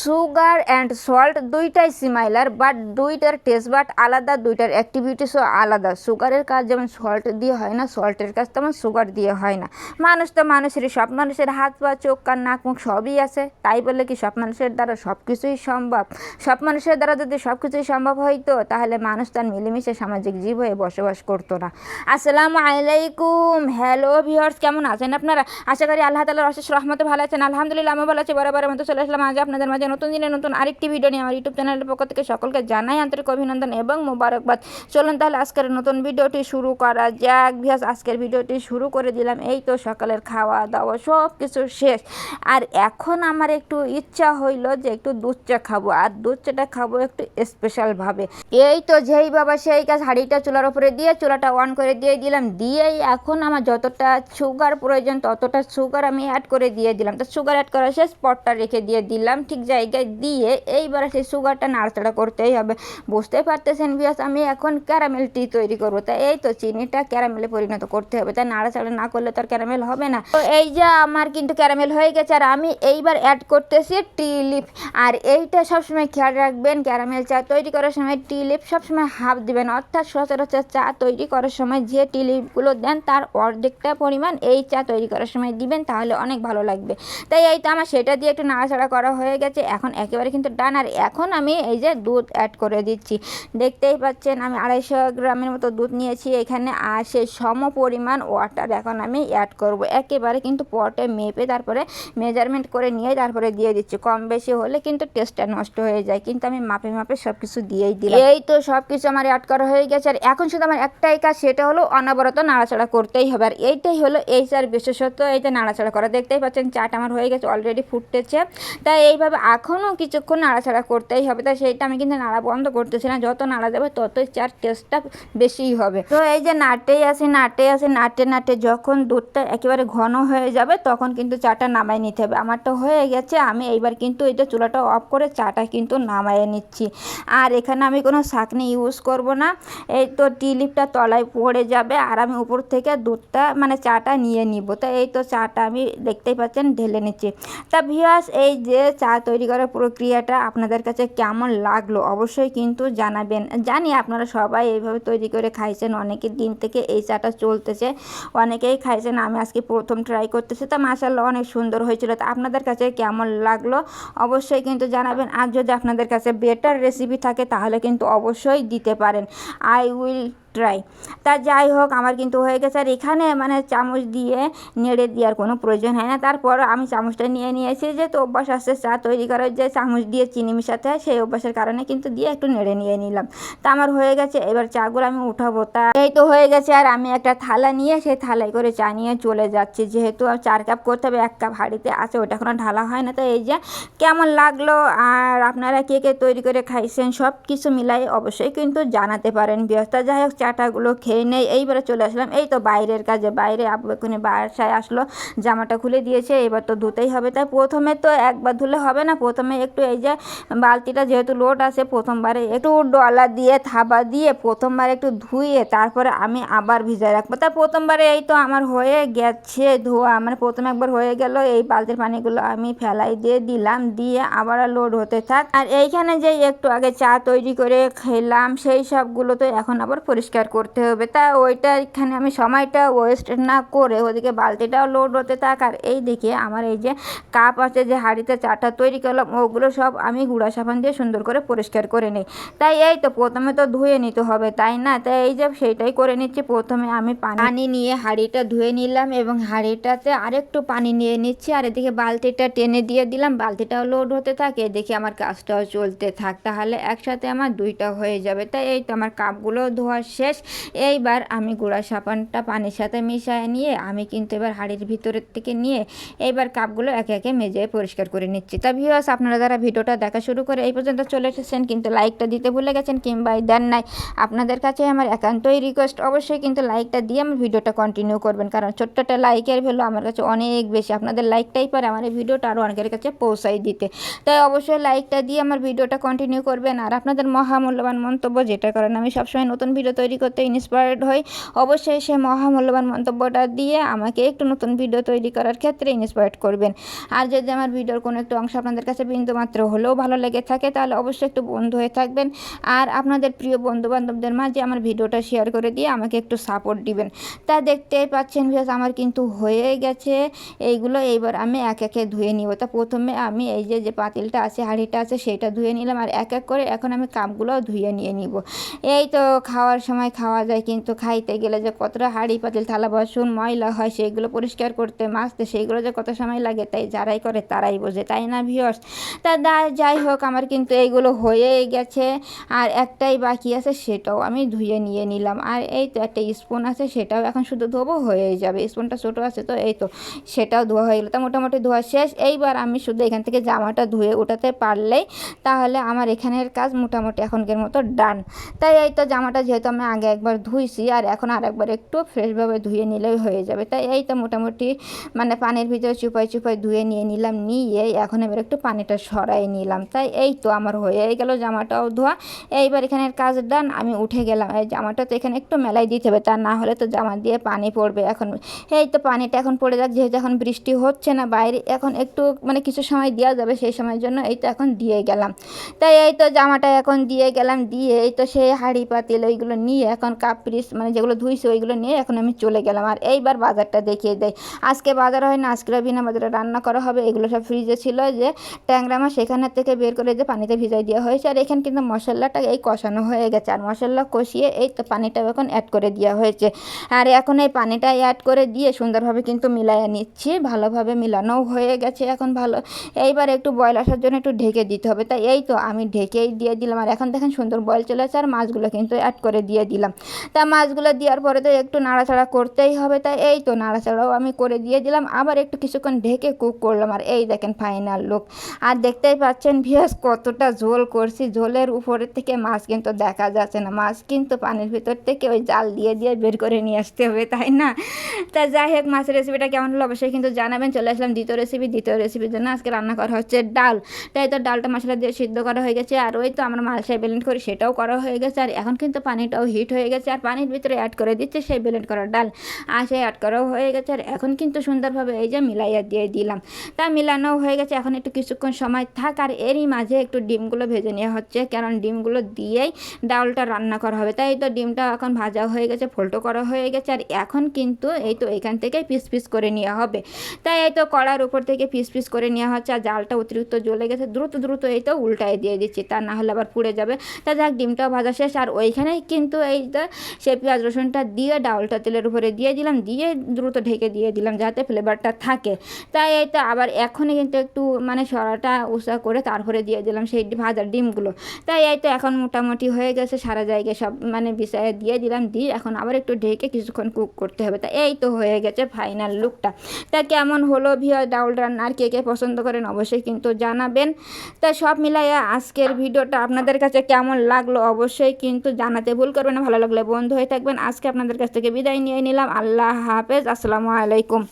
Sugar and salt দুইটাই সিমাইলার, but দুইটার test but আলাদা, দুইটার অ্যাক্টিভিটিসও আলাদা। সুগারের কাজ যেমন সল্ট দিয়ে হয় না, সল্টের কাজ তেমন সুগার দিয়ে হয় না। মানুষ তো মানুষেরই, সব মানুষের হাত পা চোখ কান নাক মুখ সবই আছে, তাই বলে কি সব মানুষের দ্বারা সব কিছুই সম্ভব? সব মানুষের দ্বারা যদি সব কিছুই সম্ভব হইতো তাহলে মানুষ তার মিলেমিশে সামাজিক জীব হয়ে বসবাস করতো না। আসসালামু আলাইকুম, হ্যালো ভিউয়ার্স, কেমন আছেন আপনারা? আশা করি আল্লাহ তাআলার অশেষ রহমতে ভালো আছেন। আলহামদুলিল্লাহ আমি ভালো আছি। বরাবরের মতো চলে আসলাম আজ আপনাদের মাঝে নতুন দিনে নতুন আরেকটি ভিডিও নিয়ে। আমার ইউটিউব চ্যানেলের পক্ষ থেকে সকলকে জানাই আন্তরিক অভিনন্দন এবং মোবারকবাদ। চলুন তাহলে আজকের নতুন ভিডিওটি শুরু করা যাক। ভিউয়ার্স, আজকের ভিডিওটি শুরু করে দিলাম। এই তো সকালের খাওয়া দাওয়া সব কিছু শেষ, আর এখন আমার একটু ইচ্ছা হইল যে একটু দুধ চা খাবো, আর দুধ চাটা খাবো একটু স্পেশালভাবে। এই তো যেই বাবা সেই কাজ, হাঁড়িটা চুলার উপরে দিয়ে চুলাটা অন করে দিয়ে দিলাম। দিয়েই এখন আমার যতটা সুগার প্রয়োজন ততটা সুগার আমি অ্যাড করে দিয়ে দিলাম। তো সুগার অ্যাড করা শেষ, পটটা রেখে দিয়ে দিলাম ঠিক জায়গায় দিয়ে এইবার সেই সুগারটা নাড়াচাড়া করতেই হবে। বুঝতে পারতেছেন ভিউয়ার্স, আমি এখন ক্যারামেল টি তৈরি করবো। তাই এই তো চিনিটা ক্যারামেলে পরিণত করতে হবে, তাই নাড়াচাড়া না করলে তো আর ক্যারামেল হবে না। তো এই যে আমার কিন্তু ক্যারামেল হয়ে গেছে, আর আমি এইবার অ্যাড করতেছি টি লিফ। আর এইটা সবসময় খেয়াল রাখবেন, ক্যারামেল চা তৈরি করার সময় টি লিফ সবসময় হাফ দিবেন, অর্থাৎ সচরাচর চা তৈরি করার সময় যে টি লিফগুলো দেন তার অর্ধেকটা পরিমাণ এই চা তৈরি করার সময় দিবেন, তাহলে অনেক ভালো লাগবে। তাই এই তো আমার সেটা দিয়ে একটু নাড়াচাড়া করা হয়ে গেছে, এখন একেবারে কিন্তু ডান। আর এখন আমি এই যে দুধ অ্যাড করে দিচ্ছি। দেখতেই পাচ্ছেন আমি 250 গ্রামের মতো দুধ নিয়েছি এখানে, আর সেই সম পরিমাণ ওয়াটার এখন আমি অ্যাড করব। একেবারে কিন্তু পটে মেপে তারপরে মেজারমেন্ট করে নিয়ে তারপরে দিয়ে দিচ্ছি। কম বেশি হলে কিন্তু টেস্টটা নষ্ট হয়ে যায়, কিন্তু আমি মাপে মাপে সব কিছু দিয়েই দিলাম। এই তো সব কিছু আমার অ্যাড করা হয়ে গেছে, আর এখন শুধু আমার একটাই কাজ, সেটা হলো অনবরত নাড়াচাড়া করতেই হবে। আর এইটাই হলো এই চার বিশেষত্ব, এইটা নাড়াচাড়া করা। দেখতেই পাচ্ছেন চাটা আমার হয়ে গেছে, অলরেডি ফুটতেছে। তাই এইভাবে এখনও কিছুক্ষণ নাড়াচাড়া করতেই হবে। তাই সেইটা আমি কিন্তু নাড়া বন্ধ করতেছি না, যত নাড়া যাবে ততই চার টেস্টটা বেশিই হবে। তো এই যে নাড়তেই আসি নাড়তে নাড়তে যখন দুধটা একেবারে ঘন হয়ে যাবে তখন কিন্তু চাটা নামাই নিতে হবে। আমারটা হয়ে গেছে, আমি এইবার কিন্তু এইটা চুলাটা অফ করে চাটা কিন্তু নামাইয়ে নিচ্ছি। আর এখানে আমি কোনো ছাঁকনি ইউজ করব না, এই তো টি লিফটা তলায় পড়ে যাবে আর আমি উপর থেকে দুধটা মানে চাটা নিয়ে নিব। তো এই তো চাটা আমি দেখতেই পাচ্ছেন ঢেলে নিচ্ছি। তা ভিউয়ার্স, এই যে চা তৈরি করার প্রক্রিয়াটা আপনাদের কাছে কেমন লাগলো অবশ্যই কিন্তু জানাবেন। জানি আপনারা সবাই এইভাবে তৈরি করে খাইছেন, অনেকের দিন থেকে এই চাটা চলতেছে, অনেকেই খাইছেন। আমি আজকে প্রথম ট্রাই করতেছি, তা মাশাআল্লাহ অনেক সুন্দর হয়েছিল। তা আপনাদের কাছে কেমন লাগলো অবশ্যই কিন্তু জানাবেন। আর যদি আপনাদের কাছে বেটার রেসিপি থাকে তাহলে কিন্তু অবশ্যই দিতে পারেন, আই উইল ট্রাই। তা যাই হোক, আমার কিন্তু হয়ে গেছে। আর এখানে মানে চামচ দিয়ে নেড়ে দেওয়ার কোনো প্রয়োজন হয় না। তারপর আমি চামচটা নিয়ে নিয়েছি, যেহেতু অভ্যাস আছে চা তৈরি করার যে চামচ দিয়ে চিনি মিশাতে হয়, সেই অভ্যাসের কারণে কিন্তু দিয়ে একটু নেড়ে নিয়ে নিলাম। তা আমার হয়ে গেছে, এবার চাগুলো আমি উঠাবো। তা এই তো হয়ে গেছে, আর আমি একটা থালা নিয়ে সেই থালায় করে চা নিয়ে চলে যাচ্ছি। যেহেতু 4 কাপ করতে হবে, 1 কাপ হাঁড়িতে আছে, ওটা কোনো ঢালা হয় না। তো এই যে কেমন লাগলো, আর আপনারা কে কে তৈরি করে খাইছেন সব কিছু মিলাই অবশ্যই কিন্তু জানাতে পারেন। ব্যস্ত যাই হোক, চাটাগুলো খেয়ে নেই। এইবারে চলে আসলাম এই তো বাইরের কাজে। বাইরে আব্বু এখানে বাসায় আসলো, জামাটা খুলে দিয়েছে, এবার তো ধুতেই হবে। তাই প্রথমে তো একবার ধুলে হবে না, প্রথমে একটু এই যে বালতিটা যেহেতু লোড আছে, প্রথমবারে একটু ডলা দিয়ে থাবা দিয়ে প্রথমবার একটু ধুয়ে তারপরে আমি আবার ভিজায় রাখবো। তা প্রথমবারে এই তো আমার হয়ে গেছে ধোয়া, মানে প্রথমে একবার হয়ে গেল। এই বালতির পানিগুলো আমি ফেলাই দিয়ে দিলাম, দিয়ে আবার লোড হতে থাক। আর এইখানে যে একটু আগে চা তৈরি করে খেলাম সেই সবগুলো তো এখন আবার পরিষ্কার করতে হবে। তা ওইটা এখানে আমি সময়টা ওয়েস্ট না করে ওদিকে বালতিটাও লোড হতে থাক। আর এই দিকে আমার এই যে কাপ আছে, যে হাঁড়িতে চাটা তৈরি করলাম, ওগুলো সব আমি গুঁড়া সাবান দিয়ে সুন্দর করে পরিষ্কার করে নিই। তাই এই তো প্রথমে তো ধুয়ে নিতে হবে, তাই না? তাই এই যে সেইটাই করে নিচ্ছি। প্রথমে আমি পানি নিয়ে হাঁড়িটা ধুয়ে নিলাম এবং হাঁড়িটাতে আরেকটু পানি নিয়ে নিচ্ছি। আর এদিকে বালতিটা টেনে দিয়ে দিলাম, বালতিটাও লোড হতে থাকে, এদিকে আমার কাজটাও চলতে থাক, তাহলে একসাথে আমার দুইটা হয়ে যাবে। তাই এই তো আমার কাপগুলো ধোয়া শেষ। এইবার আমি গুঁড়া সাবানটা পানির সাথে মিশিয়ে নিয়ে আমি কিন্তু এবার হাঁড়ির ভিতরের থেকে নিয়ে এইবার কাপগুলো একে একে মেজে পরিষ্কার করে নিচ্ছি। তা ভিউয়ার্স, আপনারা যারা ভিডিওটা দেখা শুরু করে এই পর্যন্ত চলে এসেছেন কিন্তু লাইকটা দিতে ভুলে গেছেন কিংবা দেন নাই, আপনাদের কাছে আমার একান্তই রিকোয়েস্ট, অবশ্যই কিন্তু লাইকটা দিয়ে আমার ভিডিওটা কন্টিনিউ করবেন, কারণ ছোট্ট একটা লাইকের ভ্যালু আমার কাছে অনেক বেশি। আপনাদের লাইকটাই পারে আমার এই ভিডিওটা আরও অনেকের কাছে পৌঁছাই দিতে। তাই অবশ্যই লাইকটা দিয়ে আমার ভিডিওটা কন্টিনিউ করবেন। আর আপনাদের মহামূল্যবান মন্তব্য, যেটার কারণে আমি সবসময় নতুন ভিডিও তৈরি তৈরি করতে ইন্সপায়ার্ড হই, অবশ্যই সে মহামূল্যবান মন্তব্যটা দিয়ে আমাকে একটু নতুন ভিডিও তৈরি করার ক্ষেত্রে ইন্সপায়ার্ড করবেন। আর যদি আমার ভিডিওর কোনো একটু অংশ আপনাদের কাছে বিন্দুমাত্র হলেও ভালো লেগে থাকে তাহলে অবশ্যই একটু বন্ধু হয়ে থাকবেন, আর আপনাদের প্রিয় বন্ধুবান্ধবদের মাঝে আমার ভিডিওটা শেয়ার করে দিয়ে আমাকে একটু সাপোর্ট দিবেন। তা দেখতেই পাচ্ছেন ভিউয়ার্স, আমার কিন্তু হয়ে গেছে এইগুলো। এইবার আমি এক একে ধুয়ে নিব। তা প্রথমে আমি এই যে পাতিলটা আছে, হাঁড়িটা আছে, সেইটা ধুয়ে নিলাম, আর এক এক করে এখন আমি কাপগুলোও ধুয়ে নিয়ে নিব। এই তো খাওয়ার সময় খাওয়া যায়, কিন্তু খাইতে গেলে যে কতটা হাঁড়ি পাতিল থালা বাসন ময়লা হয় সেইগুলো পরিষ্কার করতে মাজতে সেইগুলো যে কত সময় লাগে তাই যারাই করে তারাই বোঝে, তাই না ভিউয়ার্স? তা যাই হোক, আমার কিন্তু এইগুলো হয়েই গেছে, আর একটাই বাকি আছে, সেটাও আমি ধুয়ে নিয়ে নিলাম। আর এই তো একটা স্পুন আছে, সেটাও এখন শুধু ধোবো, হয়েই যাবে। স্পুনটা ছোটো আছে তো এই তো সেটাও ধোয়া হয়ে গেলো। তা মোটামুটি ধোয়া শেষ। এইবার আমি শুধু এখান থেকে জামাটা ধুয়ে উঠাতে পারলেই তাহলে আমার এখানের কাজ মোটামুটি এখনকার মতো ডান। তাই এই তো জামাটা যেহেতু আমি আগে একবার ধুইছি, আর এখন আরেকবার একটু ফ্রেশভাবে ধুয়ে নিলেই হয়ে যাবে। তাই এই তো মোটামুটি মানে পানির ভিতরে চুপাই ধুয়ে নিয়ে নিলাম, নিয়ে এখন এবার একটু পানিটা সরাই নিলাম। তাই এই তো আমার হয়ে গেল জামাটাও ধোয়া। এইবার এখানের কাজ ডান, আমি উঠে গেলাম। এই জামাটা তো এখানে একটু মেলাই দিতে হবে, তা না হলে তো জামা দিয়ে পানি পড়বে। এখন এই তো পানিটা এখন পড়ে যাক, যেহেতু এখন বৃষ্টি হচ্ছে না বাইরে, এখন একটু মানে কিছু সময় দেওয়া যাবে, সেই সময়ের জন্য এই তো এখন দিয়ে গেলাম। তাই এই তো জামাটা এখন দিয়ে গেলাম, দিয়ে এই তো সেই হাঁড়ি পাতিল ওইগুলো নিয়ে এখন কাপ পিস মানে যেগুলো ধুইছে ওইগুলো নিয়ে এখন আমি চলে গেলাম। আর এইবার বাজারটা দেখিয়ে দেয়। আজকে বাজার হয় না, আজকে বিনা বাজারে রান্না করা হবে। এগুলো সব ফ্রিজে ছিল, যে ট্যাংরা মাছ সেখানে থেকে বের করে যে পানিতে ভিজাই দেওয়া হয়েছে। আর এখানে কিন্তু মশলাটা এই কষানো হয়ে গেছে, আর মশলা কষিয়ে এই তো পানিটাও এখন অ্যাড করে দেওয়া হয়েছে। আর এখন এই পানিটা অ্যাড করে দিয়ে সুন্দরভাবে কিন্তু মিলাইয়ে নিচ্ছি, ভালোভাবে মিলানোও হয়ে গেছে এখন ভালো। এইবার একটু বয়েল আসার জন্য একটু ঢেকে দিতে হবে। তাই এই তো আমি ঢেকেই দিয়ে দিলাম, আর এখন দেখেন সুন্দর বয়েল চলে আসে। আর মাছগুলো কিন্তু অ্যাড করে দিয়ে দিলাম। তা মাছগুলো দেওয়ার পরে তো একটু নাড়াচাড়া করতেই হবে, তাই এই তো নাড়াচাড়াও আমি করে দিয়ে দিলাম, আবার একটু কিছুক্ষণ ঢেকে কুক করলাম। আর এই দেখেন ফাইনাল লুক। আর দেখতেই পাচ্ছেন ভিউয়ার্স কতটা ঝোল করছি, ঝোলের উপরের থেকে মাছ কিন্তু দেখা যাচ্ছে না, মাছ কিন্তু পানির ভিতর থেকে ওই জাল দিয়ে বের করে নিয়ে আসতে হবে, তাই না? তা যাই হোক, মাছের রেসিপিটা কেমন হলো অবশ্যই কিন্তু জানাবেন। চলে আসলাম দ্বিতীয় রেসিপির জন্য। আজকে রান্না করা হচ্ছে ডাল। তাই তো ডালটা মশলা দিয়ে সিদ্ধ করা হয়ে গেছে, আর ওই তো আমরা মালসায় ব্লেন্ড করি সেটাও করা হয়ে গেছে। আর এখন কিন্তু পানিটাও হিট হয়ে গেছে, আর পানির ভিতরে অ্যাড করে দিচ্ছে সেই ব্লেন্ড করা ডাল, আর সেই অ্যাড করাও হয়ে গেছে। আর এখন কিন্তু সুন্দরভাবে এই যে মিলাইয়া দিয়ে দিলাম। তা মিলানোও হয়ে গেছে, এখন একটু কিছুক্ষণ সময় থাক। আর এরই মাঝে একটু ডিমগুলো ভেজে নেওয়া হচ্ছে, কারণ ডিমগুলো দিয়েই ডালটা রান্না করা হবে। তাই তো ডিমটা এখন ভাজা হয়ে গেছে, ফোল্টো করা হয়ে গেছে। আর এখন কিন্তু এই তো এখান থেকে পিস করে নেওয়া হবে। তাই এই তো কড়ার উপর থেকে পিস করে নেওয়া হচ্ছে। আর জালটা অতিরিক্ত জ্বলে গেছে, দ্রুত এই তো উল্টায় দিয়ে দিচ্ছি, তা না হলে আবার পুড়ে যাবে। তা যাক, ডিমটাও ভাজা শেষ। আর ওইখানেই কিন্তু এই তো সে পেঁয়াজ রসুনটা দিয়ে ডালটা তেলের উপরে দিয়ে দিলাম, দিয়ে দ্রুত ঢেকে দিয়ে দিলাম যাতে ফ্লেভারটা থাকে। তাই এই তো আবার এখনই কিন্তু একটু মানে সরাটা উঁচা করে তারপরে দিয়ে দিলাম সেই ভাজা ডিমগুলো। তাই এই তো এখন মোটামুটি হয়ে গেছে, সারা জায়গায় সব মানে বিছায়ে দিয়ে দিলাম, দিয়ে এখন আবার একটু ঢেকে কিছুক্ষণ কুক করতে হবে। তা এই তো হয়ে গেছে ফাইনাল লুকটা। তা কেমন হলো ভিউয়ার ডাউল রান্না, আর কে পছন্দ করেন অবশ্যই কিন্তু জানাবেন। তা সব মিলাইয়া আজকের ভিডিওটা আপনাদের কাছে কেমন লাগলো অবশ্যই কিন্তু জানাতে ভুল করবেন না। ভালো লাগলে বন্ধু হয়ে থাকবেন। আজকে আপনাদের কাছ থেকে বিদায় নিয়ে নিলাম। আল্লাহ হাফেজ, আসসালামু আলাইকুম।